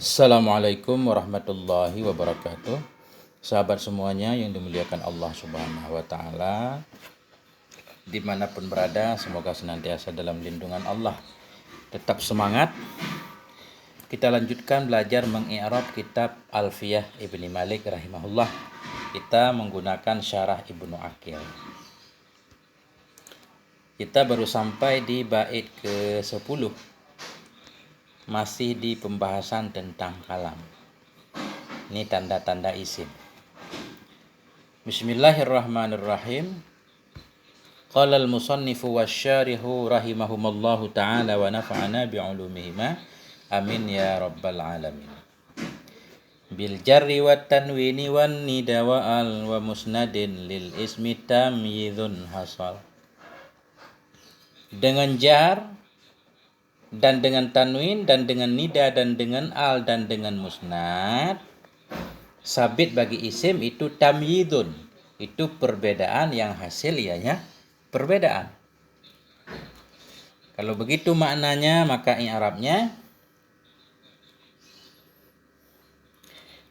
Assalamualaikum warahmatullahi wabarakatuh. Sahabat semuanya yang dimuliakan Allah Subhanahu wa Ta'ala, dimanapun berada, semoga senantiasa dalam lindungan Allah. Tetap semangat. Kita lanjutkan belajar mengi'rab kitab Alfiyah Ibni Malik rahimahullah. Kita menggunakan syarah Ibnu Aqil. Kita baru sampai di bait ke-10. Masih di pembahasan tentang kalam. Ini tanda-tanda isim. Bismillahirrahmanirrahim. Qala al-musannifu wasyarihu rahimahumallahu ta'ala wa nafa'ana bi'ulumihima. Amin ya rabbal alamin. Bil jarri wa tanwini wan nida wa al wa musnadin lil ismi tamyidun hasal. Dengan jar dan dengan tanwin dan dengan nida dan dengan al dan dengan musnad, sabit bagi isim itu tamyidun, itu perbedaan yang hasil ianya perbedaan. Kalau begitu maknanya, maka i'rabnya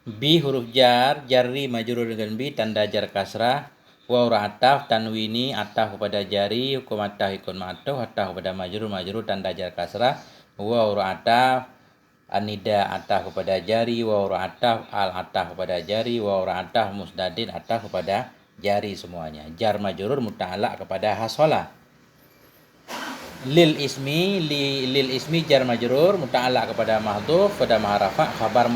bi huruf jar, jarri majrur dengan bi tanda jar kasrah, waw ataf tanwini ataf kepada jari, hukum ataf ikut ma'atuf ataf kepada majrur tanda jar kasrah, waw ataf anida ataf kepada jari, waw ataf al ataf kepada jari, waw ataf musnadin ataf kepada jari semuanya. Jar majrur muta'allaq kepada hasola. Lil ismi jar majrur muta'allaq kepada mahdhuf pada maharafa khabar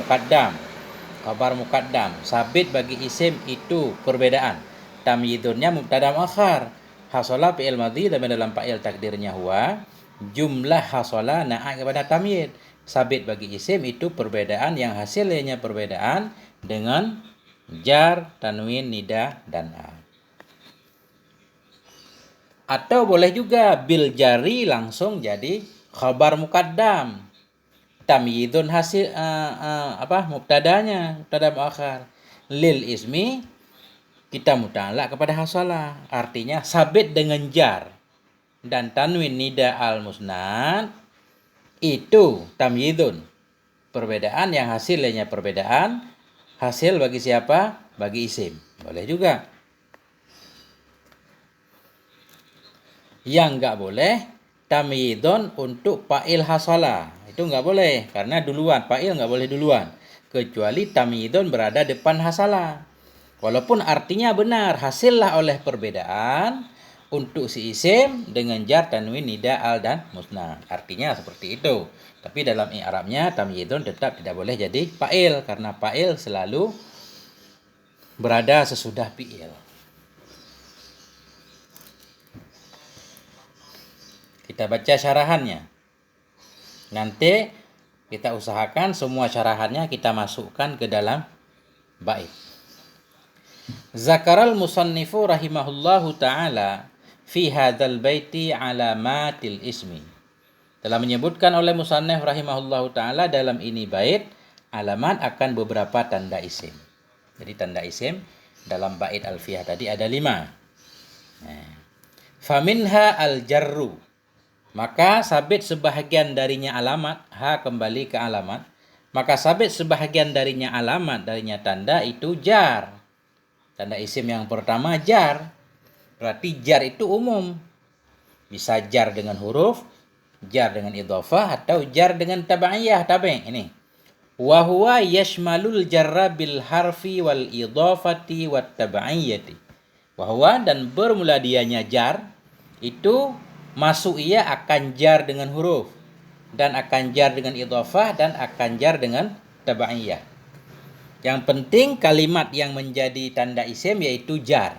muqaddam. Sabit bagi isim itu perbedaan. Tamyidunnya mubtada muakhar. Hasola fi'il madhi dalam fa'il takdirnya huwa. Jumlah hasola na'a kepada tamyid. Sabit bagi isim itu perbedaan yang hasilnya perbedaan dengan jar, tanwin, nida, dan al. Atau boleh juga bil jari langsung jadi khabar muqaddam. Tamyidun hasil mubtadanya, mubtada muakhar. Lil ismi kita muta'allaq kepada hasola. Artinya sabit dengan jar dan tanwin, nida, al musnad itu tamyidun. Perbedaan yang hasilnya perbedaan. Hasil bagi siapa? Bagi isim. Boleh juga. Yang enggak boleh tamyidun untuk fa'il hasola. Itu enggak boleh karena duluan. Fa'il enggak boleh duluan. Kecuali tamyidun berada depan hasola. Walaupun artinya benar, hasillah oleh perbedaan untuk si isim dengan jar, tanwin, nida, al, dan musnad. Artinya seperti itu. Tapi dalam i'rabnya tamyidun tetap tidak boleh jadi fa'il karena fa'il selalu berada sesudah fi'il. Kita baca syarahannya. Nanti kita usahakan semua syarahannya kita masukkan ke dalam bait. Zakaral musannifu rahimahullahu ta'ala fi hadzal baiti alamatil ismi. Telah menyebutkan oleh musannif rahimahullahu ta'ala dalam ini bait alamat akan beberapa tanda isim. Jadi tanda isim dalam bait alfiyah tadi ada 5. Faminha al-jarru. Maka sabit sebahagian darinya alamat, ha kembali ke alamat. Maka sabit sebahagian darinya alamat, darinya tanda itu jar. Tanda isim yang pertama jar. Berarti jar itu umum. Bisa jar dengan huruf, jar dengan idhofah, atau jar dengan tabaiyah. Tabi' ini. Wa huwa yashmalul jarra bil harfi wal idhafati wat tabaiyati. Wa huwa dan bermula dianya jar itu masuk ia akan jar dengan huruf dan akan jar dengan idhafah dan akan jar dengan tabaiyah. Yang penting kalimat yang menjadi tanda isim yaitu jar.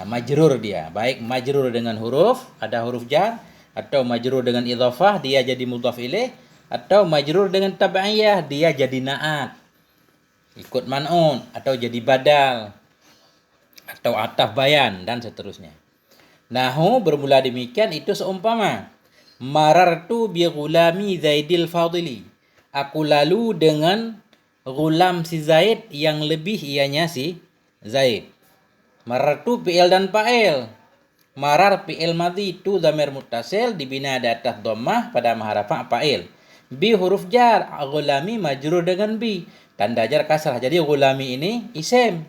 Majrur dia, baik majrur dengan huruf, ada huruf jar, atau majrur dengan idhafah, dia jadi mudhaf ilaih, atau majrur dengan tabaiyah, dia jadi na'at, ikut man'un, atau jadi badal, atau ataf bayan, dan seterusnya. Nahu bermula demikian itu seumpama marartu bi ghulami Zaidil Fadili. Aku lalu dengan ghulam si Zaid yang lebih ianya si Zaid. Marartu fi'il dan fa'il. Marar fi'il madhi itu dhamir muttasil dibina di atas dhammah pada maharafa fa'il. Bi huruf jar, ghulami majrur dengan bi. Tanda jar kasrah. Jadi ghulami ini isim.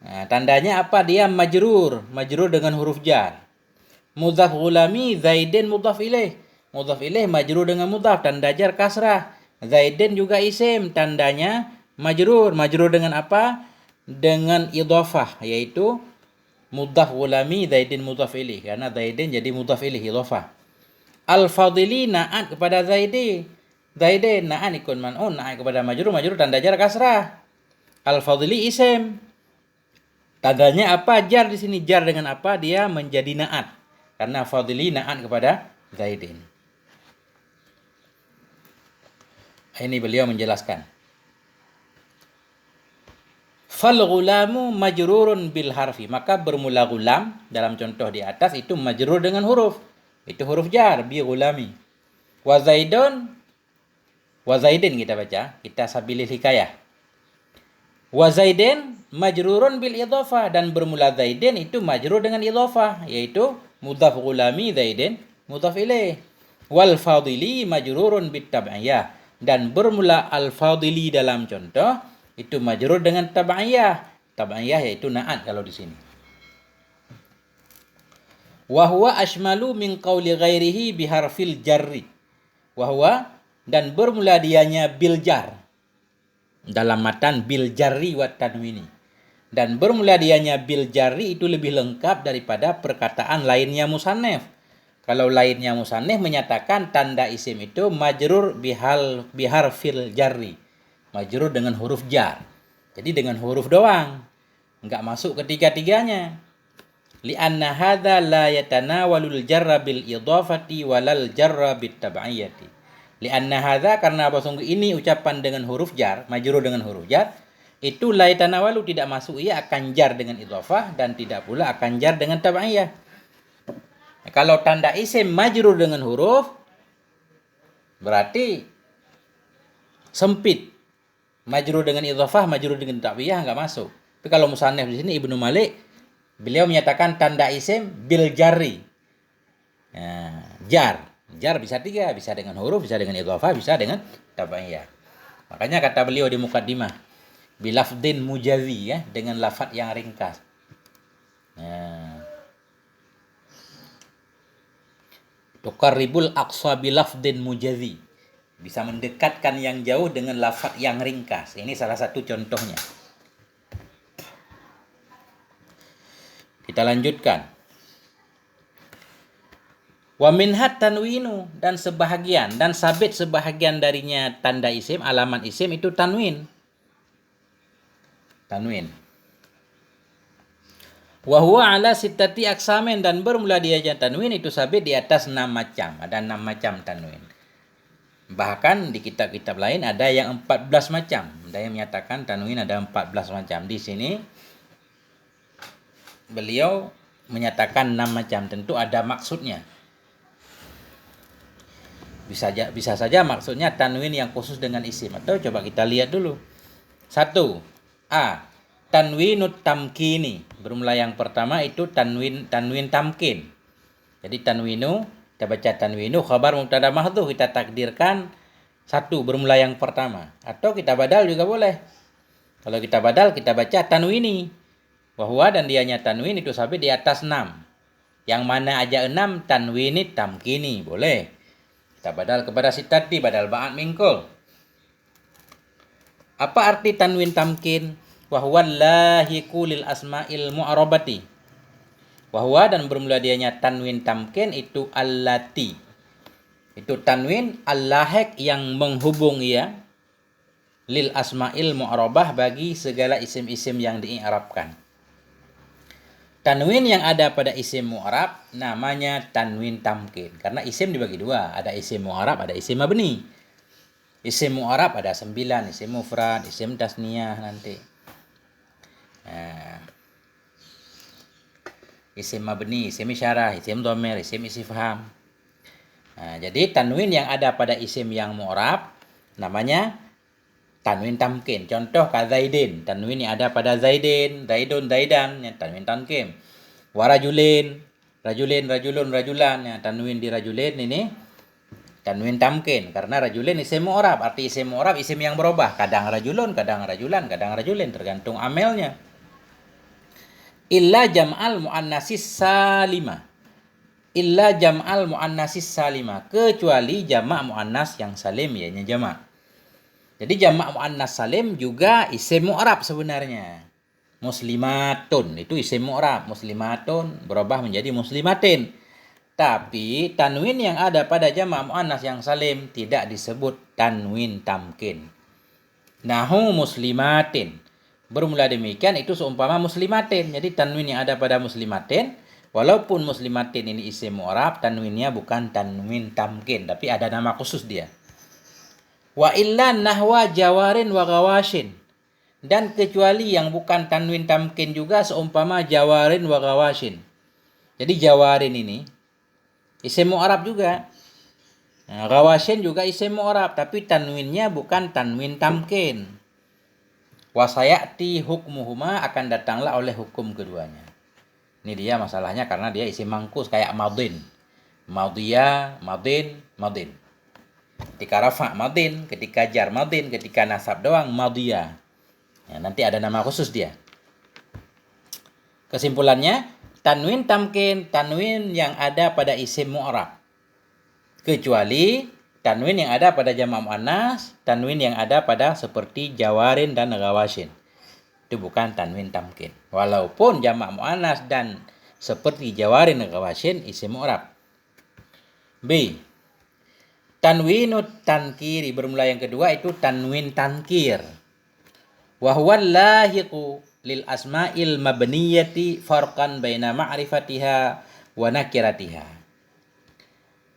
Nah, tandanya apa? Dia majrur dengan huruf jar. Mudhaf ghulami Zaidin mudhaf ilaih. Mudhaf ilaih majrur dengan mudhaf, tanda jar kasrah. Zaidin juga isim, tandanya majrur. Majrur dengan apa? Dengan idhofah, yaitu mudhaf ghulami Zaidin mudhaf ilaih, karena Zaidin jadi mudhaf ilaih idhofah. Al-Fadili na'at kepada Zaidin. Zaidin na'at ikun man'un, na'at kepada majrur, majrur tanda jar kasrah. Al-Fadili isim. Tandanya apa? Jar di sini. Jar dengan apa? Dia menjadi na'at. Karena Fadili na'at kepada Zaidin. Ini beliau menjelaskan. Fal ghulamu majrurun bil harfi. Maka bermula gulam dalam contoh di atas itu majrur dengan huruf. Itu huruf jar, bi ghulami. Wa Zaidun, wa Zaidin kita baca. Kita sabilil hikayah. Wa Zaidin majrurun bil idhofah, dan bermula Zaidin itu majrur dengan idhofah, yaitu mudhaf ghulami Zaidin mudhaf ilaih. Wal fadili majrurun bit tab'iyah, dan bermula al fadili dalam contoh itu majrur dengan tab'iyah. Tab'iyah yaitu na'at kalau di sini. Wa huwa ashmalu min qawli ghairihi biharfil jarri. Wa huwa, dan bermula dianya bil jar. Dalam matan bil jarri wa tanwini. Dan bermula dianya bil jarri itu lebih lengkap daripada perkataan lainnya musannif. Kalau lainnya musannif menyatakan tanda isim itu majrur biharfil jarri. Majrur dengan huruf jar. Jadi dengan huruf doang. Enggak masuk ketiga-tiganya. Li'anna hadza la yatanawalul jarra bil idhafati walal jarra bit tab'iyati. Li'anna hadza, karena apa, sungguh ini ucapan dengan huruf jar, majrur dengan huruf jar, itu la yatanawalu tidak masuk ia akan jar dengan idhafah dan tidak pula akan jar dengan tab'iyah. Nah, kalau tanda isim majrur dengan huruf berarti sempit. Majrur dengan idhafah, majrur dengan tab'iyah enggak masuk. Tapi kalau musannif di sini Ibnu Malik, beliau menyatakan tanda isim bil jarri. Nah, jar bisa tiga, bisa dengan huruf, bisa dengan idhafah, bisa dengan tab'iyah. Makanya kata beliau di muqaddimah, bilafdin mujazi, ya, dengan lafaz yang ringkas. Nah, tuqarribul aqsa bilafdin mujazi, bisa mendekatkan yang jauh dengan lafaz yang ringkas. Ini salah satu contohnya. Kita lanjutkan. Wa minhat tanwinu, dan sebahagian, dan sabit sebahagian darinya tanda isim, alamat isim itu tanwin. Tanwin. Wa huwa ala sittati aksamin, dan bermula dia tanwin itu sabit di atas 6 macam. Ada 6 macam tanwin. Bahkan di kitab-kitab lain ada yang 14 macam. Ada yang menyatakan tanwin ada 14 macam. Di sini beliau menyatakan 6 macam. Tentu ada maksudnya. Bisa saja maksudnya tanwin yang khusus dengan isim. Atau coba kita lihat dulu. 1. A. Tanwinut tamkini. Bermula yang pertama itu tanwin tamkin. Jadi tanwinu, kita baca tanwinu, khabar mubtada mahdhuf, kita takdirkan 1 bermula yang pertama. Atau kita badal juga boleh. Kalau kita badal, kita baca tanwini. Bahwa dan dianya tanwin itu sabit di atas 6. Yang mana aja 6 tanwinit tamkini. Boleh. Kita badal kepada sitati, badal ba'at mingkul. Apa arti tanwin tamkin? Wahwa lahiku lil asma'il mu'arabati. Wahwa, dan bermula dianya tanwin tamkin itu allati. Itu tanwin al-lahik yang menghubung ia lil asma'il mu'arabah, bagi segala isim-isim yang dii'rabkan. Tanwin yang ada pada isim mu'arab namanya tanwin tamkin. Karena isim dibagi dua. Ada isim mu'arab, ada isim mabni. Isim mu'arab ada 9. Isim mufrad, isim tasniyah nanti. Nah, isim mabni, isim isyarah, isim dhamir, isim istifham. Nah, jadi tanwin yang ada pada isim yang mu'arab namanya tanwin tamkin. Contoh kazaidin, tanwin yang ada pada zaidin, zaidun, zaidan, ya, tanwin tamkin. Warajulin, rajulin, rajulun, rajulan, ya, tanwin di rajulin ini Tanwin tamkin karena rajulin isim mu'rab, arti isim mu'rab isim yang berubah, kadang rajulun, kadang rajulan, kadang rajulin, tergantung amelnya. Illa jam'al muannasis salima. Illa jam'al muannasis salima, kecuali jamak muannas yang salim ianya jamak. Jadi jamak muannas salim juga isim mu'rab sebenarnya. Muslimatun itu isim mu'rab, muslimatun berubah menjadi muslimatin. Tapi tanwin yang ada pada jamak muannas yang salim tidak disebut tanwin tamkin. Nahu muslimatin. Bermula demikian itu seumpama muslimatin. Jadi tanwin yang ada pada muslimatin, walaupun muslimatin ini isim mu'rab, tanwinnya bukan tanwin tamkin, tapi ada nama khusus dia. Wa illa nahwa jawarin wa gawashin. Dan kecuali yang bukan tanwin tamkin juga seumpama jawarin wa gawashin. Jadi jawarin ini isim mu'rab juga. Nah, gawashin juga isim mu'rab, tapi tanwinnya bukan tanwin tamkin. Wasayati hukmuhuma, akan datanglah oleh hukum keduanya. Ini dia masalahnya karena dia isim mangkus kayak madin. Madiyah, madin, madin. Ketika rafa madin, ketika jar madin, ketika nasab doang madiyah. Ya, nanti ada nama khusus dia. Kesimpulannya, tanwin tamkin, tanwin yang ada pada isim mu'rab. Kecuali tanwin yang ada pada jamak muannas, tanwin yang ada pada seperti jawarin dan gawashin. Itu bukan tanwin tamkin. Walaupun jamak muannas dan seperti jawarin dan gawashin isim mu'rab. B. Tanwinut tankiri, bermula yang kedua itu tanwin tankir. Wa huwa lahiqu lil asma'il mabniyati farqan baina ma'rifatiha wa nakiratiha.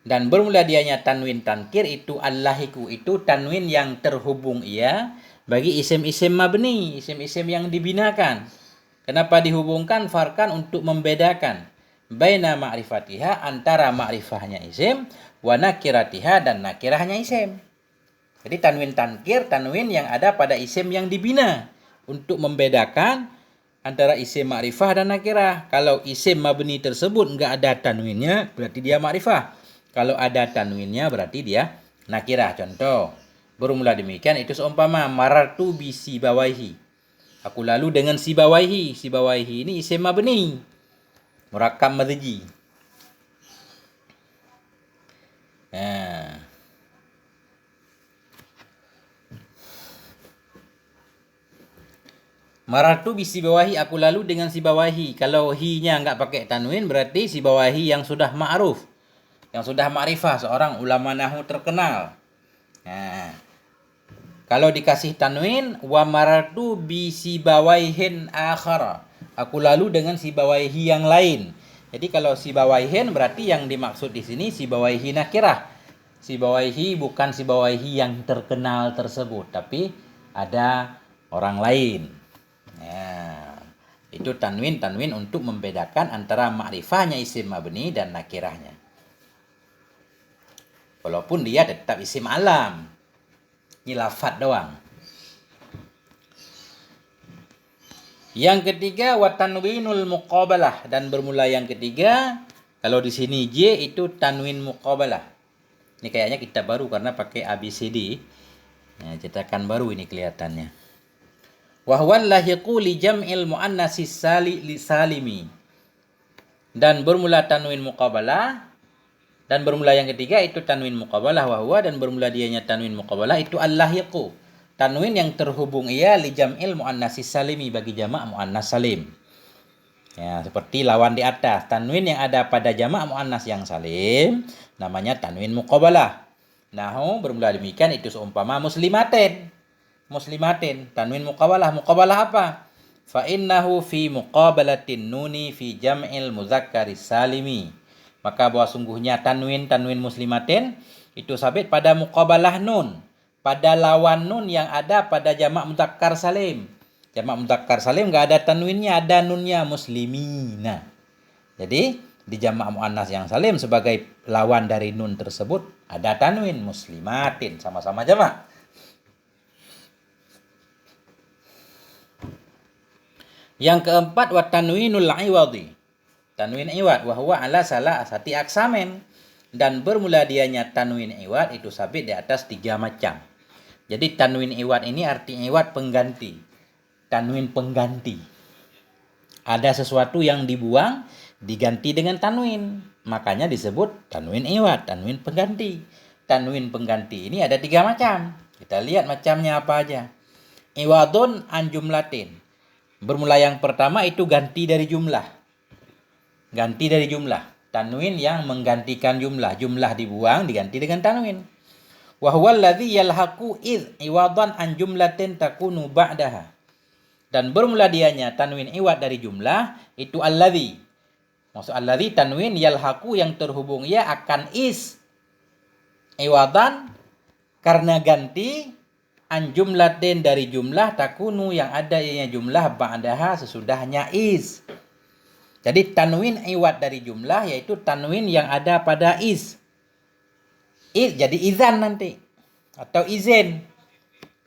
Dan bermula dianya tanwin tankir itu allahiku, itu tanwin yang terhubung ia bagi isim-isim mabni, isim-isim yang dibinakan. Kenapa dihubungkan? Farkan untuk membedakan baina ma'rifatiha, antara ma'rifahnya isim, wa nakiratiha, dan nakirahnya isim. Jadi tanwin tankir, tanwin yang ada pada isim yang dibina untuk membedakan antara isim ma'rifah dan nakirah. Kalau isim mabni tersebut enggak ada tanwinnya, berarti dia ma'rifah. Kalau ada tanwinnya berarti dia nakirah. Contoh, bermula demikian itu seumpama marartu bi sibawaihi. Aku lalu dengan sibawaihi. Sibawaihi ini isim mabni, murakkab madji. Nah. Marartu bi sibawahi, aku lalu dengan sibawahi. Kalau hi-nya enggak pakai tanwin berarti sibawahi yang sudah ma'ruf, yang sudah ma'rifah, seorang ulama nahwu terkenal. Nah, kalau dikasih tanwin, wa marartu bi sibawaihin akhara, aku lalu dengan sibawaihi yang lain. Jadi kalau sibawaihin berarti yang dimaksud di sini sibawaihi nakirah. Sibawaihi bukan sibawaihi yang terkenal tersebut, tapi ada orang lain. Nah, itu tanwin untuk membedakan antara ma'rifahnya isim mabni dan nakirahnya. Walaupun dia tetap isim alam. Ini lafad doang. Yang ketiga, wa tanwinul muqabalah, dan bermula yang ketiga, kalau di sini J itu tanwin muqabalah. Ini kayaknya kita baru karena pakai ABCD. Nah, cetakan baru ini kelihatannya. Wa huwa lahiqu li jam'il muannatsis salimi. Dan bermula tanwin muqabalah. Dan bermula yang ketiga itu tanwin muqabalah wa huwa, dan bermula dianya tanwin muqabalah itu allahiqu, tanwin yang terhubung ia li jam'il muannatsis salimi, bagi jamak muannas salim. Ya, seperti lawan di atas, tanwin yang ada pada jamak muannas yang salim namanya tanwin muqabalah. Nahu, bermula demikian itu seumpama muslimatin. Muslimatin, tanwin muqabalah. Muqabalah apa? Fa innahu fi muqabalatin nuni fi jam'il mudzakkari salimi. Maka bahwa sungguhnya tanwin muslimatin itu sabit pada muqabalah nun, pada lawan nun yang ada pada jamak mudzakkar salim. Jamak mudzakkar salim enggak ada tanwinnya, ada nunnya, muslimina. Jadi di jamak muannas yang salim sebagai lawan dari nun tersebut ada tanwin, muslimatin, sama-sama jamak. Yang keempat, wa tanwinul iwadi. Tanwin iwad wa huwa ala salasati aksamin. dan bermula dianya tanwin iwad itu sabit di atas 3 macam. Jadi tanwin iwad ini arti iwad pengganti. Tanwin pengganti. Ada sesuatu yang dibuang diganti dengan tanwin. Makanya disebut tanwin iwad, tanwin pengganti. Tanwin pengganti ini ada 3 macam. Kita lihat macamnya apa aja. Iwadun an jumlatin. Bermula yang pertama itu ganti dari jumlah. Ganti dari jumlah. Tanwin yang menggantikan jumlah. Jumlah dibuang diganti dengan tanwin. Wa huwa alladhi yalhaqu id iwadan an jumlatin takunu ba'daha. Dan bermula dianya tanwin iwad dari jumlah itu alladhi. Maksud alladhi tanwin yalhaqu yang terhubung ia akan is. Iwadan karena ganti an jumlatin dari jumlah takunu yang ada ianya jumlah ba'daha sesudahnya is. Jadi tanwin iwad dari jumlah yaitu tanwin yang ada pada is. Jadi izan nanti atau izin.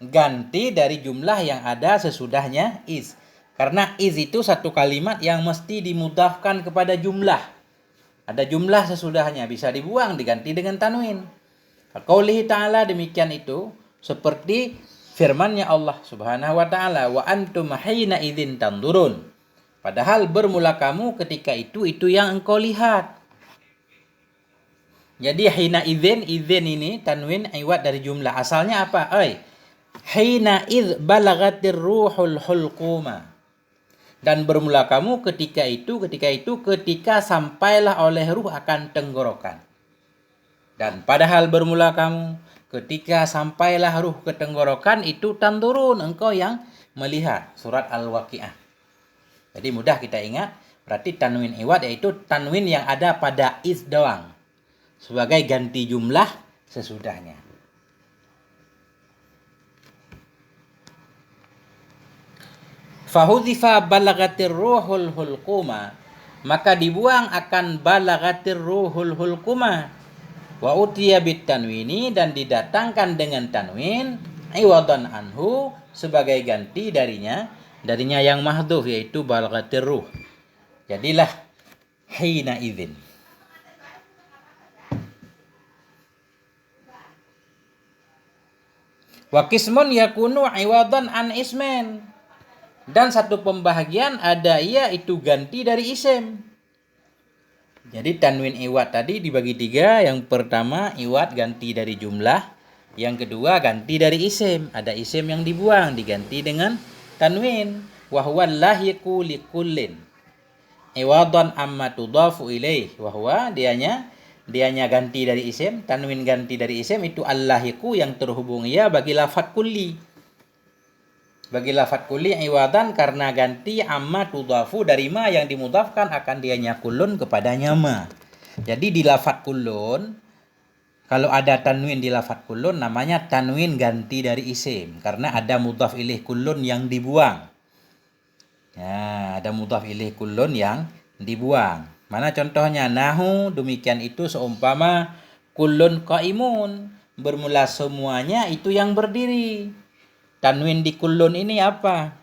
Ganti dari jumlah yang ada sesudahnya is. Karena is itu satu kalimat yang mesti dimudhafkan kepada jumlah. Ada jumlah sesudahnya bisa dibuang diganti dengan tanwin. Qaulihi ta'ala demikian itu seperti firman-Nya Allah Subhanahu wa taala wa antum hina idzin tanzurun. Padahal bermula kamu ketika itu yang engkau lihat. Jadi hina idzin ini tanwin iwad dari jumlah. Asalnya apa? Hina idz balagatir ruhul hulquma. Dan bermula kamu ketika sampailah oleh ruh akan tenggorokan. Dan padahal bermula kamu ketika sampailah ruh ke tenggorokan itu tanzurun, engkau yang melihat. Surat Al-Waqiah. Jadi mudah kita ingat, berarti tanwin iwad yaitu tanwin yang ada pada is doang. Sebagai ganti jumlah sesudahnya. Fahudhifa balagatir ruhul hulquma. Maka dibuang akan balagatir ruhul hulquma. Wa utiya bit tanwini dan didatangkan dengan tanwin. Iwadan anhu sebagai ganti darinya yang mahdhuf yaitu balagatir ruh. Jadilah hina idzin. Wa qismun yakunu iwadan an ismen. Dan satu pembahagian ada ia itu ganti dari isim. Jadi tanwin iwad tadi dibagi 3. Yang pertama iwad ganti dari jumlah. Yang kedua ganti dari isim. Ada isim yang dibuang diganti dengan tanwin. Wa huwa lahiqu likullin. Iwadan amma tudhafu ilaih. Wa huwa dianya ganti dari isim. Tanwin ganti dari isim itu allahiqu yang terhubung ia bagi lafadz kulli. Bagi lafadz kulli iwadan karena ganti amma tudhafu dari ma yang dimudhafkan akan dianya kullun kepadanya ma. Jadi di lafadz kullun kalau ada tanwin di lafadz kullun namanya tanwin ganti dari isim karena ada mudhaf ilaih kullun yang dibuang. Ya, ada mudhaf ilaih kullun yang dibuang. Mana contohnya? Nahu demikian itu seumpama kullun qaimun, bermula semuanya itu yang berdiri. Tanwin di kullun ini apa?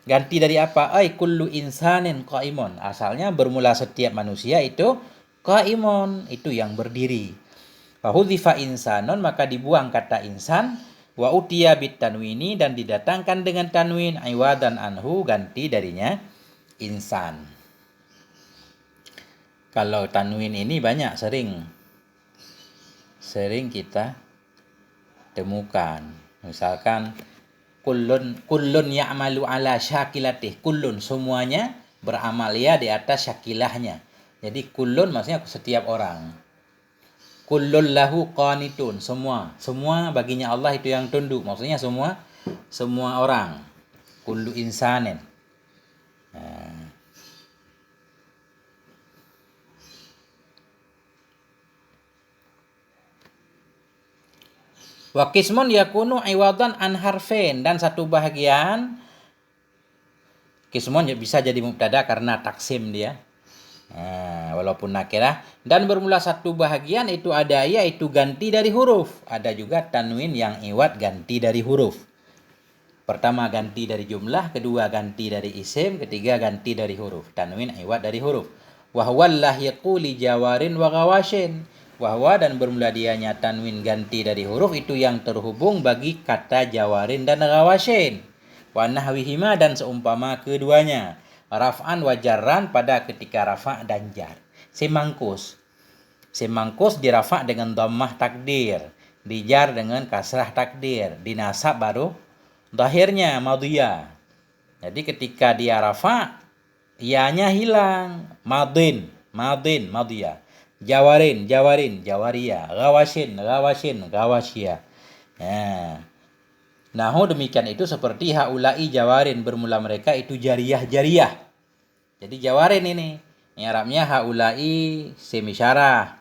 Ganti dari apa? Kullu insanin qaimun. Asalnya bermula setiap manusia itu qaimun, itu yang berdiri. Fahudhifa insanun maka dibuang kata insan wa utiya bit tanwini dan didatangkan dengan tanwin iwadan anhu ganti darinya insan. Kalau tanwin ini banyak sering kita temukan. Misalkan kullun ya'malu ala syakilatih. Kullun semuanya beramal ya di atas syakilahnya. Jadi kullun maksudnya setiap orang. Kullun lahu qanitun, semua baginya Allah itu yang tunduk. Maksudnya semua orang. Kullu insanin. Wa qismun yakunu iwadan an harfin dan satu bahagian qismun bisa jadi mubtada karena taksim dia. Walaupun nakirah dan bermula satu bahagian itu ada yaitu ganti dari huruf. Ada juga tanwin yang iwad ganti dari huruf. Pertama ganti dari jumlah, kedua ganti dari isim, ketiga ganti dari huruf. Tanwin iwad dari huruf. Wa huwa lahiqu li jawarin wa ghawashin. Wahwa dan bermula dianya tanwin ganti dari huruf itu yang terhubung bagi kata jawarin dan ghawasin. Wa nahwihima dan seumpama keduanya. Raf'an wa jarran pada ketika rafa' dan jar. Semangkus. Semangkus dirafa' dengan dhammah takdir. Dijar dengan kasrah takdir. Dinasab baru zahirnya madhiyah. Jadi ketika dia rafa', ianya hilang. Madin, madhiyah. Jawarin, jawariyah. Ghawasin, ghawasiyah. Nah, nahu demikian itu seperti haula'i jawarin, bermula mereka itu jariyah. Jadi jawarin ini. Yang Arabnya haula'i semisyarah.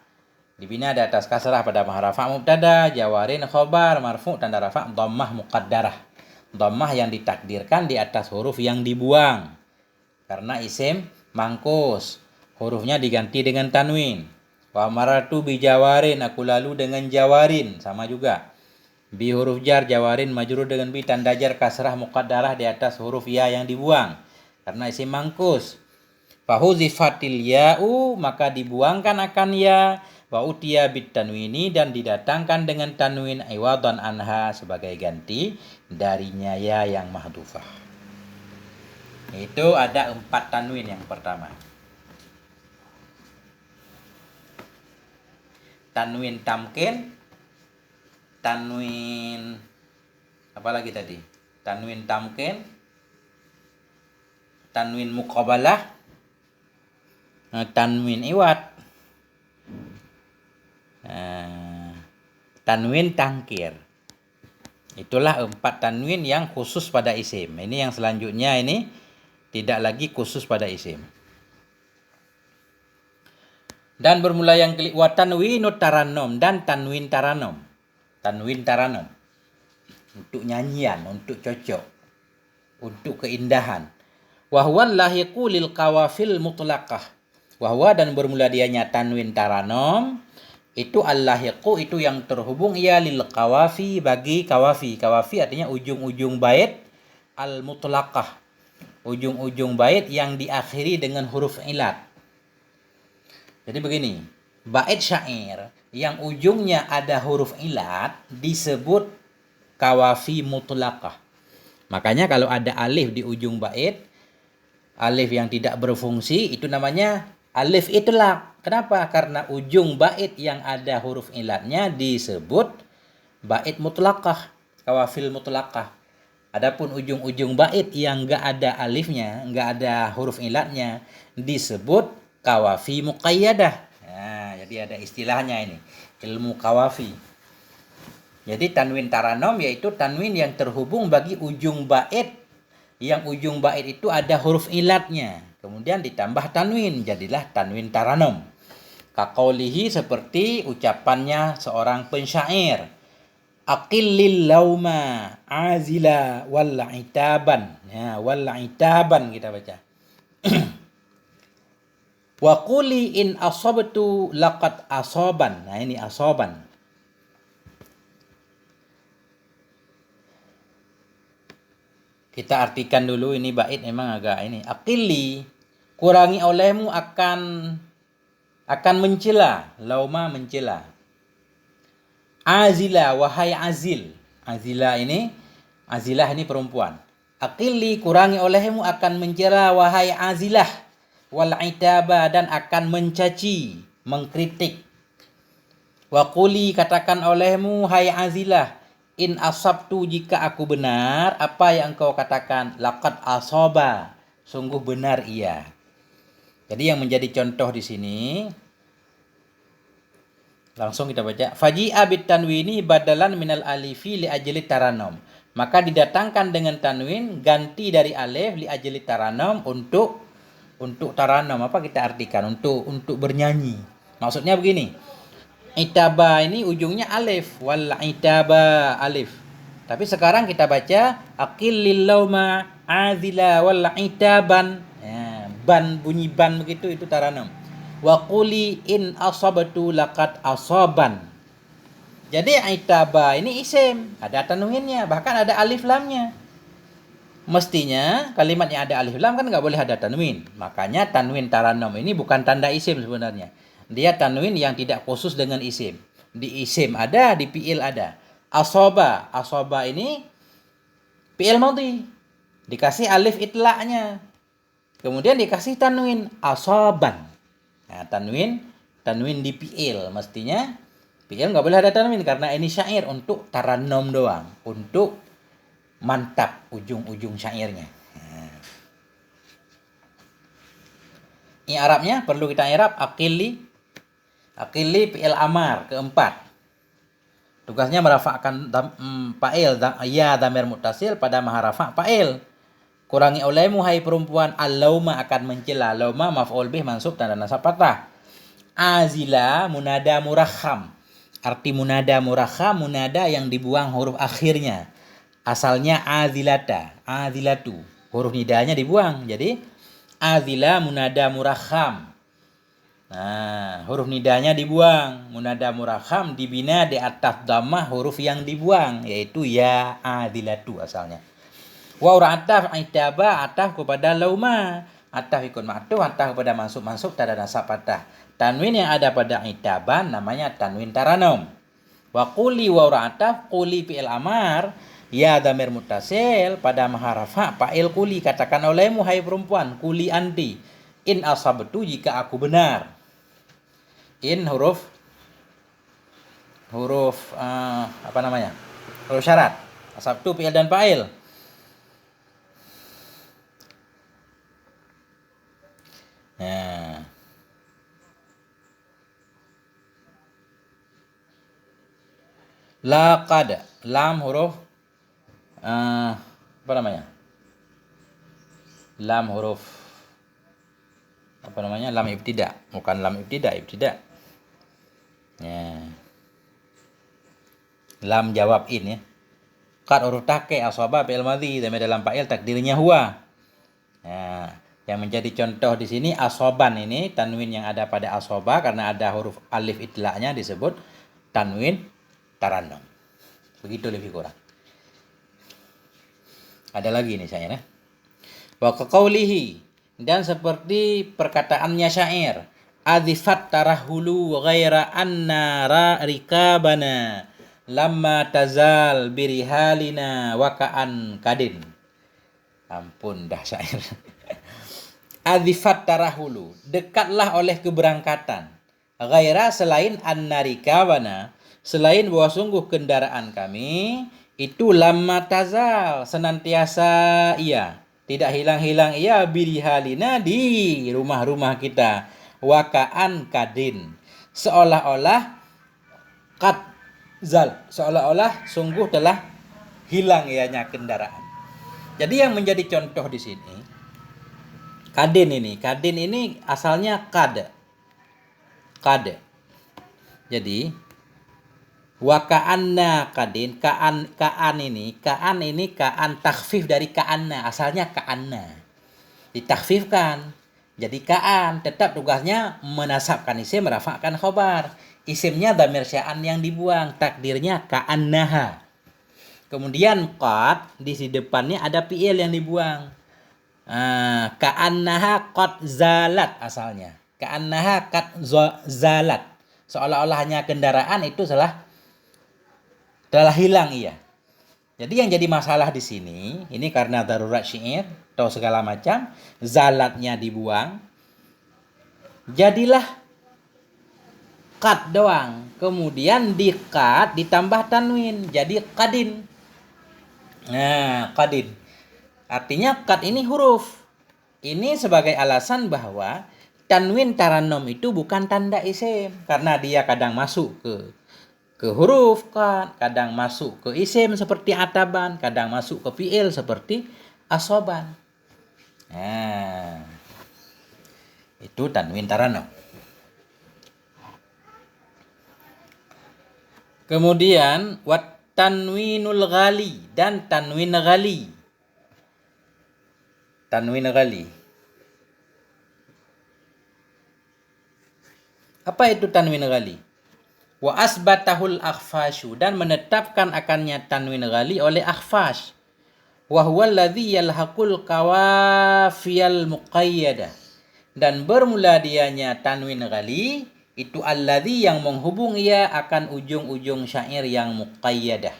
Dibina di atas kasrah pada rafa' mubtada, jawarin khobar, marfu' tanda rafa' dhammah muqaddarah. Dhammah yang ditakdirkan di atas huruf yang dibuang. Karena isim mangkus, hurufnya diganti dengan tanwin. Wa maratu bi jawarin, aku lalu dengan jawarin, sama juga. Bi huruf jar, jawarin majrur dengan bi tanda jar kasrah muqaddarah di atas huruf ya yang dibuang. Karena isim mangkus. Fahuzifatil ya'u, maka dibuangkan akan ya. Wa utiya bit tanwini, dan didatangkan dengan tanwin iwadan anha sebagai ganti darinya ya yang mahdhufah. Itu ada 4 tanwin yang pertama. Tanwin tamkin, tanwin apa lagi tadi? Tanwin tamkin, tanwin muqabalah, tanwin iwad, tanwin tangkir. Itulah 4 tanwin yang khusus pada isim. Ini yang selanjutnya ini tidak lagi khusus pada isim. Dan bermula yang wa tanwinut tarannom, dan tanwin tarannom. Tanwin tarannom. Untuk nyanyian, untuk cocok, untuk keindahan. Wa huwa lahiqu lil qawafil mutlaqah. Wa huwa dan bermula dianya tanwin tarannom itu al-lahiqu, itu yang terhubung ia lil qawafi, bagi kawafi. Kawafi artinya ujung-ujung bait al-mutlaqah. Ujung-ujung bait yang diakhiri dengan huruf ilat. Jadi begini, bait syair yang ujungnya ada huruf ilat disebut kawafi mutlaqah. Makanya kalau ada alif di ujung bait, alif yang tidak berfungsi, itu namanya alif itlaq. Kenapa? Karena ujung bait yang ada huruf ilatnya disebut bait mutlaqah, kawafil mutlaqah. Adapun ujung-ujung bait yang enggak ada alifnya, enggak ada huruf ilatnya, disebut kawafi muqayyadah. Nah, jadi ada istilahnya ini, ilmu kawafi. Jadi tanwin tarannom yaitu tanwin yang terhubung bagi ujung bait, yang ujung bait itu ada huruf ilatnya. Kemudian ditambah tanwin, jadilah tanwin tarannom. Kaqaulihi, seperti ucapannya seorang pensyair. Aqillil lauma azila wal itaban. Ya, wal itaban kita baca. Wa quli in asabtu laqad asaban. Nah, ini asaban. Kita artikan dulu, ini bait memang agak ini. Aqilli, kurangi olehmu akan mencela, lauma mencela. Azila, wahai azil. Azilah ini perempuan. Aqilli, kurangi olehmu akan mencela, wahai azilah. Wal itaba, dan akan mencaci, mengkritik. Wa quli, katakan olehmu, hai azilah, in asabtu, jika aku benar, apa yang engkau katakan, laqad asaba, sungguh benar ia. Jadi yang menjadi contoh di sini, langsung kita baca. Faji'a bit tanwini badalan minal alifi li ajli tarannom. Maka didatangkan dengan tanwin ganti dari alif li ajli tarannom, untuk tarannom. Apa kita artikan? Untuk bernyanyi. Maksudnya begini. Itaba ini ujungnya alif, wal itaba alif. Tapi sekarang kita baca aqillil lauma azila wal itaban. Ya, ban, bunyi ban begitu, itu tarannom. Wa quli in asabtu laqad asaban. Jadi itaba ini isim, ada tanwinnya, bahkan ada alif lamnya. Mestinya kalimat yang ada alif lam kan nggak boleh ada tanwin. Makanya tanwin tarannom ini bukan tanda isim sebenarnya. Dia tanwin yang tidak khusus dengan isim. Di isim ada, di fi'il ada. Asoba. Asoba ini fi'il madhi. Dikasih alif itla'nya. Kemudian dikasih tanwin. Asoban. Nah, tanwin di fi'il. Mestinya fi'il nggak boleh ada tanwin karena ini syair untuk tarannum doang. Untuk mantap ujung-ujung syairnya. I'rabnya perlu kita i'rab aqili. Aqili fi'il amar keempat. Tugasnya merafa'kan fa'il ya dhamir muttasil pada maha rafa' fa'il. Kurangi olehmu hai perempuan al-lauma akan mencela. Lauma maf'ul bih mansub tanda nasab fathah. Azila munada murakham. Arti munada murakham munada yang dibuang huruf akhirnya. Asalnya azilata, azilatu. Huruf nidanya dibuang. Jadi azila munada murakham. Nah, huruf nidanya dibuang. Munada murakham dibina di atas dhammah huruf yang dibuang, yaitu ya adilatu asalnya. Wa ataf aitaba ataf kepada lauma. Ataf ikut ma'tuf, ataf kepada mansub tanda nasab fathah. Tanwin yang ada pada itaban namanya tanwin taranum. Wa quli wa ataf quli fi'il amar ya dhamir muttasil pada maha rafa fa'il quli katakan olehmu hai perempuan quli anti in asabtu jika aku benar. In huruf apa namanya? Huruf syarat. Asabtu fi'il dan fa'il. Nah. Laqad, lam huruf apa namanya? Lam huruf apa namanya? Lam ibtida, bukan lam ibtida. Ya. Lam jawab in ya. Qad huruf take asaba fi'il madhi dan dalam fa'il takdirnya huwa. Ya, yang menjadi contoh di sini asoban ini tanwin yang ada pada asoba karena ada huruf alif itla'nya disebut tanwin tarannum. Begitu lebih kurang. Ada lagi nih saya ya. Wa qaulihi dan seperti perkataannya syair adifat tarahulu ghaira anna rikabana lamma tazal birihalina waka'an kadin. Ampun dah syair. Adifat tarahulu, dekatlah oleh keberangkatan. Ghaira selain anna rikabana, selain bahwa sungguh kendaraan kami itu lamma tazal senantiasa ia, tidak hilang-hilang ia birihalina di rumah-rumah kita. Waka'an kadin, seolah-olah seolah-olah sungguh telah hilang ianya kendaraan. Jadi yang menjadi contoh di sini kadin ini asalnya kad. Jadi waka'anna kadin, kaan ini takhfif dari ka'anna, asalnya ka'anna ditakhfifkan jadi ka'an, tetap tugasnya menasabkan isim, merafa'kan khobar. Isimnya dhamir sya'an yang dibuang, takdirnya ka'annaha. Kemudian qad di depannya ada fi'il yang dibuang. Ka'annaha qad zalat asalnya. Ka'annaha qad zalat. Seolah-olah hanya kendaraan itu telah hilang ia. Jadi yang jadi masalah di sini, ini karena darurat syair atau segala macam, zalatnya dibuang. Jadilah qad doang. Kemudian di qad ditambah tanwin, jadi qadin. Nah, qadin. Artinya qad ini huruf. Ini sebagai alasan bahwa tanwin tarannum itu bukan tanda isim karena dia kadang masuk ke huruf kan, kadang masuk ke isim seperti ataban, kadang masuk ke fi'il seperti asoban. Nah, itu tanwin tarannum. Kemudian wat tanwinul ghali dan tanwin ghali. Tanwin ghali. Apa itu tanwin ghali? Wa asbatahul akhfashu dan menetapkan akannya tanwin ghali oleh akhfash. Wa huwa alladhi yalhaqul qawafiyal muqayyadah dan bermula dianya tanwin ghali itu alladzi yang menghubung ia akan ujung-ujung syair yang muqayyadah.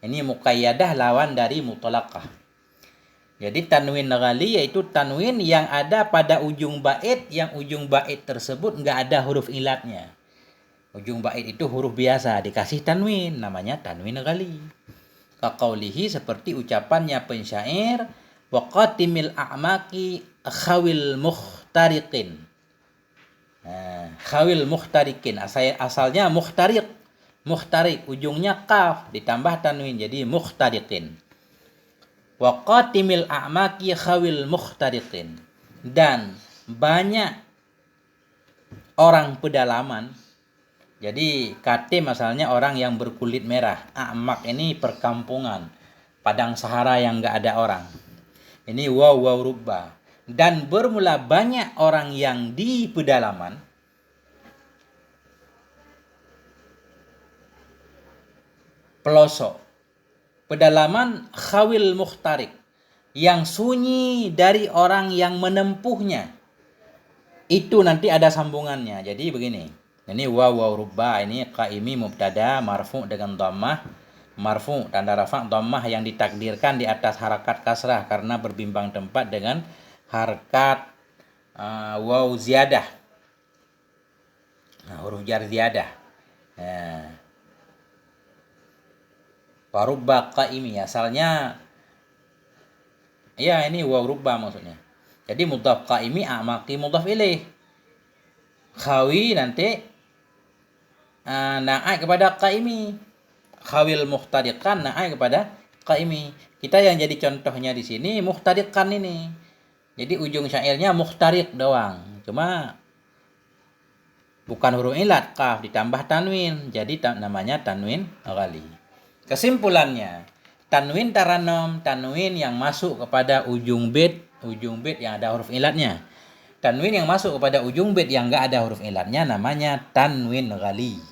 Ini muqayyadah lawan dari mutlaqah. Jadi tanwin ghali yaitu tanwin yang ada pada ujung bait, yang ujung bait tersebut enggak ada huruf ilatnya. Ujung bait itu huruf biasa dikasih tanwin, namanya tanwin ghali. Kaqaulihi seperti ucapannya pensyair, waqatimil a'maqi khawil mukhtariqin. Khawil mukhtariqin asalnya mukhtariq. Mukhtariq ujungnya kaf ditambah tanwin jadi mukhtariqin. Waqatimil a'maqi khawil mukhtariqin. Dan banyak orang pedalaman. Jadi katim asalnya orang yang berkulit merah. A'maq ini perkampungan, padang sahara yang enggak ada orang. Ini waw rubba. Dan bermula banyak orang yang di pedalaman. Pelosok. Pedalaman khawil mukhtarik. Yang sunyi dari orang yang menempuhnya. Itu nanti ada sambungannya. Jadi begini. Ini waw rubba, ini qaimi mubtada marfu dengan dhammah, marfu tanda rafa' dhammah yang ditakdirkan di atas harakat kasrah karena berbimbang tempat dengan harakat waw ziyadah. Huruf jar ziyadah. Warubba qaimi asalnya ya ini waw rubba maksudnya. Jadi mudhaf qaimi a'maqi mudhaf ilaih. Khawi nanti naik kepada qaimi. Khawil muhtariqan naik kepada qaimi. Kita yang jadi contohnya di sini muhtariqan ini. Jadi ujung syairnya muhtariq doang. Cuma bukan huruf ilat kaf ditambah tanwin. Jadi namanya tanwin ghali. Kesimpulannya, tanwin taranum, tanwin yang masuk kepada ujung bait yang ada huruf ilatnya. Tanwin yang masuk kepada ujung bait yang enggak ada huruf ilatnya namanya tanwin ghali.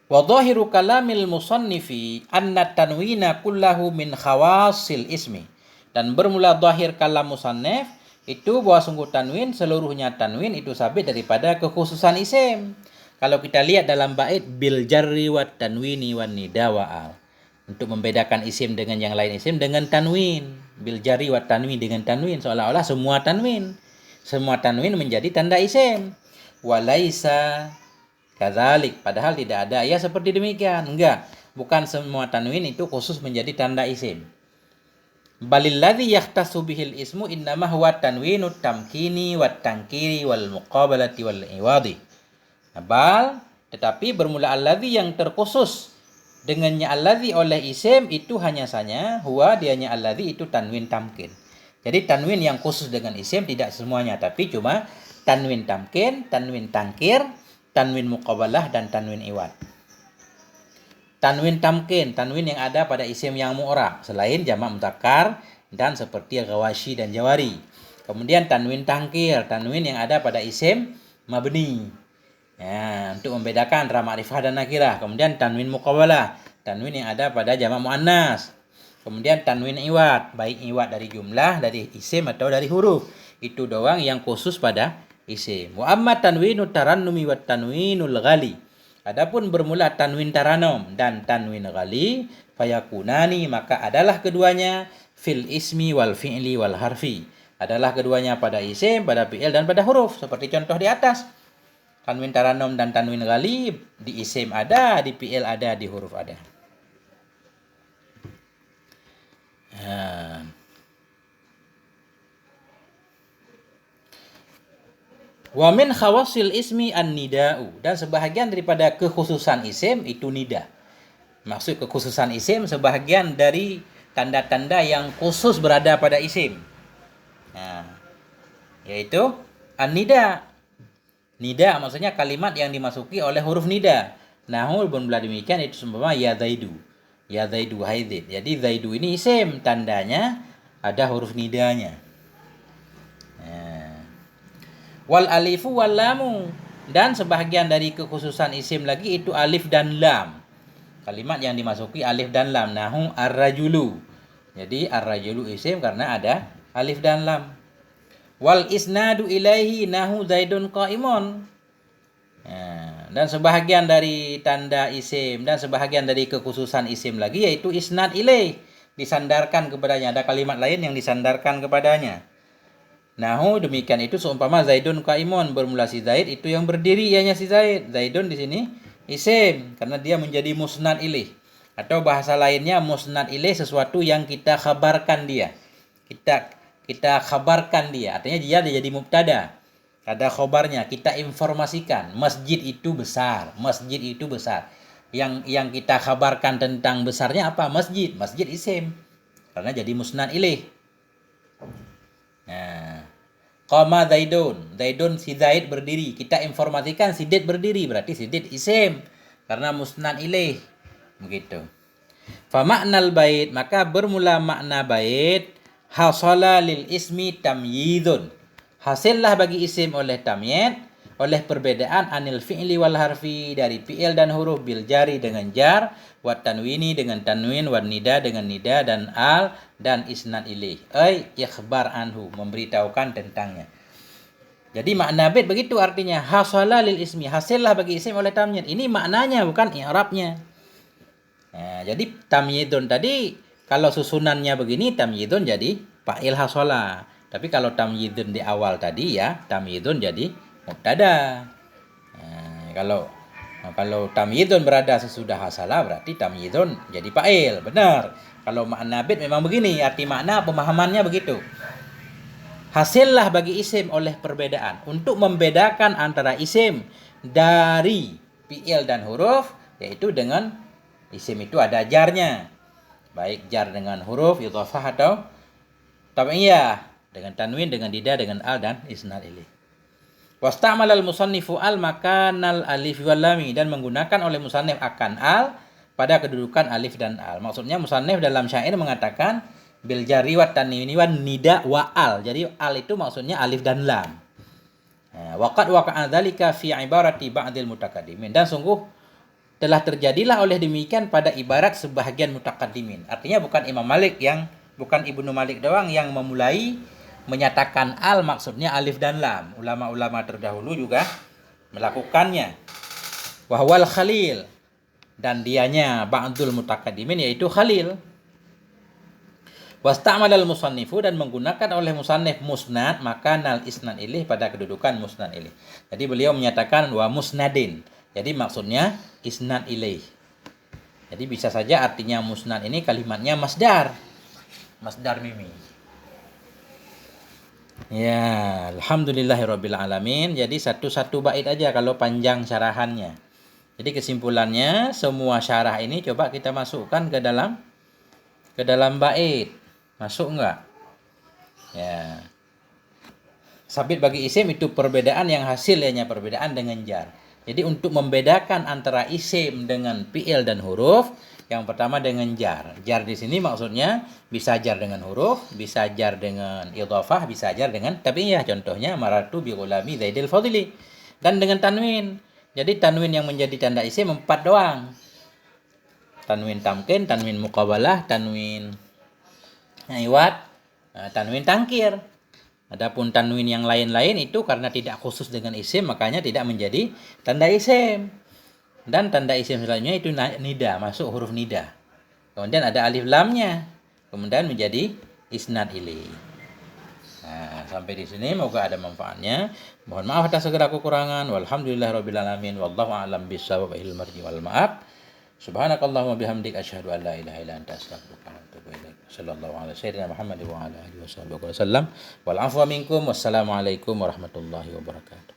Wa dhahiru kalamil musannifi anna tanwina kullahu min khawasil ismi. Dan bermula dhahir kalam musannif itu bahwa sungguh tanwin seluruhnya tanwin itu sabit daripada kekhususan isim. Kalau kita lihat dalam bait bil jarri wat tanwini wan nida wa al. Untuk membedakan isim dengan yang lain isim dengan tanwin. Bil jarri wat tanwin dengan tanwin seolah-olah semua tanwin. Semua tanwin menjadi tanda isim. Walaisa kadzalik, padahal tidak ada ya seperti demikian. Enggak, bukan semua tanwin itu khusus menjadi tanda isim. Balil ladzi yahtassu bihil ismu innama huwa tanwinut tamkini wat tankiri wal muqabalati wal iwadi. Bal, tetapi bermula alladzi yang terkhusus dengannya alladzi oleh isim itu hanya saja huwa dianya alladzi itu tanwin tamkin. Jadi tanwin yang khusus dengan isim tidak semuanya, tapi cuma tanwin tamkin, tanwin tangkir, tanwin muqabalah, dan tanwin iwad. Tanwin tamkin, tanwin yang ada pada isim yang mu'rab, selain jamak mudzakkar dan seperti ghawashi dan jawari. Kemudian tanwin tangkir, tanwin yang ada pada isim mabni. Ya, untuk membedakan antara ma'rifah dan nakirah. Kemudian tanwin muqabalah, tanwin yang ada pada jamak muannas. Kemudian tanwin iwad, baik iwad dari jumlah, dari isim atau dari huruf. Itu doang yang khusus pada isim. Wa amma tanwinut tarannumi wat tanwinul ghali. Adapun bermula tanwin taranum dan tanwin ghali, fayakunani maka adalah keduanya fil ismi wal fi'li wal harfi. Adalah keduanya pada isim, pada fi'il dan pada huruf. Seperti contoh di atas. Tanwin taranum dan tanwin ghali di isim ada, di fi'il ada, di huruf ada. Wa min khawasil ismi an-nida'u, dan sebahagian daripada kekhususan isim itu nida. Maksud kekhususan isim sebahagian dari tanda-tanda yang khusus berada pada isim. Yaitu an-nida. Nida maksudnya kalimat yang dimasuki oleh huruf nida. Nahu bermula demikian itu seumpama ya zaidu. Ya zaidu haidid. Jadi zaidu ini isim, tandanya ada huruf nidanya. Wal alifu wal lamu, dan sebahagian dari kekhususan isim lagi itu alif dan lam. Kalimat yang dimasuki alif dan lam. Nahu ar-rajulu. Jadi ar-rajulu isim karena ada alif dan lam. Wal isnadu ilaihi nahu Zaidun qaimun. Dan sebahagian dari tanda isim dan sebahagian dari kekhususan isim lagi yaitu isnad ilaih, disandarkan kepadanya. Ada kalimat lain yang disandarkan kepadanya. Nahu demikian itu seumpama Zaidun qaimun, bermula si Zaid itu yang berdiri ianya si Zaid. Zaidun di sini isim karena dia menjadi musnad ilaih. Atau bahasa lainnya musnad ilaih sesuatu yang kita khabarkan dia. Kita khabarkan dia. Artinya dia jadi mubtada. Ada khobarnya, kita informasikan masjid itu besar, masjid itu besar. Yang kita khabarkan tentang besarnya apa? Masjid isim. Karena jadi musnad ilaih. Nah, qama Zaidun si Zaid berdiri. Kita informasikan si Zaid berdiri, berarti si Zaid isim karena musnad ilaih. Begitu. Fa ma'nal bait, maka bermula makna bait hasala lil ismi tamyidun. Hasillah bagi isim oleh tamyiz, oleh perbedaan anil fi'li wal harfi, dari fi'il dan huruf, bil jari dengan jar, wat tanwini dengan tanwin, wat nida dengan nida, dan al dan isnad ilaih. Ai ikhbar anhu, memberitahukan tentangnya. Jadi makna bait begitu artinya, hasala lil ismi, hasillah bagi isim oleh tamyiz. Ini maknanya bukan i'rabnya. Nah, jadi tamyidun tadi kalau susunannya begini tamyidun jadi fa'il hasala. Tapi kalau tamyidun di awal tadi ya tamyidun jadi mubtada. Nah, kalau tamyidun berada sesudah hasala berarti tamyidun jadi fa'il. Benar. Kalau makna bait memang begini, arti makna pemahamannya begitu. Hasillah bagi isim oleh perbedaan. Untuk membedakan antara isim dari fi'il dan huruf, yaitu dengan isim itu ada jarnya. Baik jar dengan huruf idhofah atau tabi'iyah, dengan tanwin, dengan nida, dengan al dan isnad ilaih. Wasta'malal musannifu al makanal alif wal lami, dan menggunakan oleh musannif akan al pada kedudukan alif dan al. Maksudnya musannif dalam syair mengatakan bil jari wat tanwini wan nida wa al. Jadi al itu maksudnya alif dan lam. Waqad waqa'a dzalika fi ibarati ba'dil mutakaddimin, dan sungguh telah terjadilah oleh demikian pada ibarat sebahagian mutakaddimin. Artinya bukan Ibnu Malik doang yang memulai menyatakan al maksudnya alif dan lam. Ulama-ulama terdahulu juga melakukannya. Wahwal khalil, dan dianya ba'dul mutakaddimin yaitu khalil. Wasta'malal musannifu, dan menggunakan oleh musannif musnad makanal isnad ilaih pada kedudukan musnad ilaih. Jadi beliau menyatakan wa musnadin. Jadi maksudnya isnad ilaih. Jadi bisa saja artinya musnad ini kalimatnya masdar mimi. Ya, alhamdulillahirabbil alamin. Jadi satu-satu bait aja kalau panjang syarahannya. Jadi kesimpulannya semua syarah ini coba kita masukkan ke dalam bait. Masuk enggak? Ya. Sabit bagi isim itu perbedaan yang hasilnya perbedaan dengan jar. Jadi untuk membedakan antara isim dengan fi'il dan huruf, yang pertama dengan jar. Jar di sini maksudnya bisa jar dengan huruf, bisa jar dengan idhofah, bisa jar dengan tabi'iyah. Contohnya maratu bi ghulami Zaidil Fadili. Dan dengan tanwin. Jadi tanwin yang menjadi tanda isim 4 doang. Tanwin tamkin, tanwin muqabalah, tanwin iwad, tanwin tangkir. Adapun tanwin yang lain-lain itu karena tidak khusus dengan isim makanya tidak menjadi tanda isim. Dan tanda isim selanjutnya itu nida, masuk huruf nida. Kemudian ada alif lamnya. Kemudian menjadi isnad ilaih. Nah, sampai di sini moga ada manfaatnya. Mohon maaf atas segala kekurangan. Walhamdulillahirabbil alamin. Wallahu a'lam bishawab. Wal marji wal ma'ab. Subhanakallahumma bihamdik asyhadu an la ilaha illa anta astaghfiruka wa atubu ilaik. Sallallahu alaihi sayyidina Muhammad wa ala alihi wasallam. Wal afwa minkum. Wassalamualaikum warahmatullahi wabarakatuh.